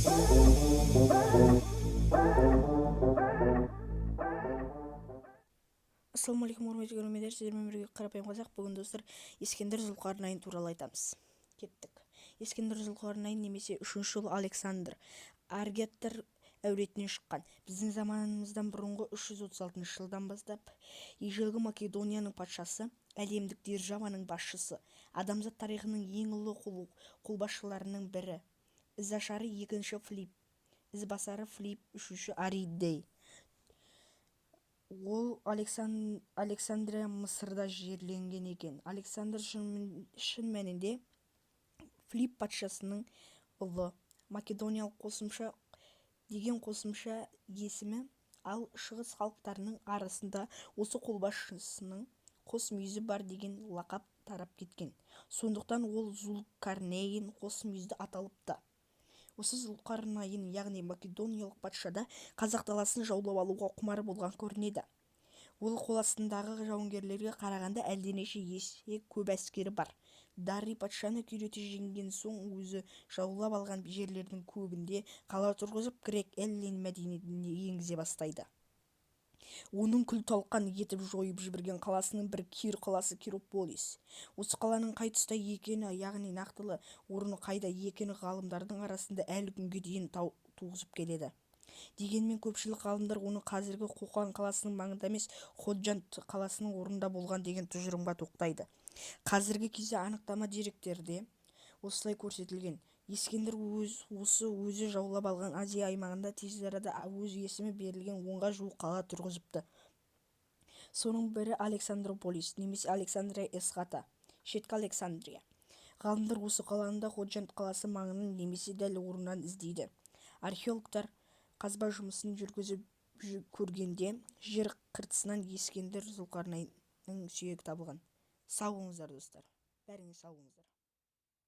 Ассалаумағалейкум құрметті көрермендер, сіздермен бірге қарапайым қазақ. Бүгін достар Ескендір Зұлқарнайын туралы айтамыз. Кеттік. Ескендір Зұлқарнайын немесе үшінші ұлы Александр Аргеттер әулетінен шыққан. Біздің заманымыздан бұрынғы 336 жылдан бастап ежелгі Македонияның патшасы, әлемдік державаның басшысы, адамзат тарихының ең ұлы қолбасшыларының бірі, ізашары екінші Филипп, ізбасары Филипп үшінші Аридей. Ол Александрия Мысырда жерленген екен. Александр шын мәнінде Филипп патшасының ұлы. Македониялық қосымша деген қосымша есімі, ал шығыс халықтарының арасында осы қолбасшысының қос мүйізі бар деген лақап тарап кеткен. Сондықтан ол Зұлқарнейн қос мүйізді аталыпты. Осы Зұлқарнайын, яғни македониялық патшада қазақ даласын жаулап алуға құмар болған көрінеді. Ол қол астындағы жауынгерлерге қарағанда әлденеше есе көп әскері бар. Дарий патшаны күйрете жеңген соң өзі жаулап алған жерлердің көбінде қала тұрғызып, грек-эллин мәдениетіне енгізе бастайды. Оның күл-талқан етіп жойып жіберген қаласының бір Кир қаласы Кирополис. Осы қаланың қай тұста екені, яғни нақтылы орны қайда екені ғалымдардың арасында әлі күнге дейін туғызып келеді. Дегенмен көпшілік ғалымдар оны қазіргі Қоқан қаласының маңында емес, Ходжент қаласының орнында болған деген тұжырымға тоқтайды. Қазіргі кезде анықтама деректерде осылай көрсетілген. Ескендір өзі жаулап алған Азия аймағында тез арада өз есімі берілген 10-ға жуық қала тұрғызыпты. Соның бірі Александрополис немесе Александрия Эсхата, шеткі Александрия. Ғалымдар осы қаланы Ходжент қаласы маңынан немесе дәл орнынан іздейді. Археологтар қазба жұмысын жүргізіп көргенде жер қыртысынан Ескендір Зұлқарнайынның сүйегі табылған. Сау болыңыздар достар. Бәріңіз сау болыңыздар.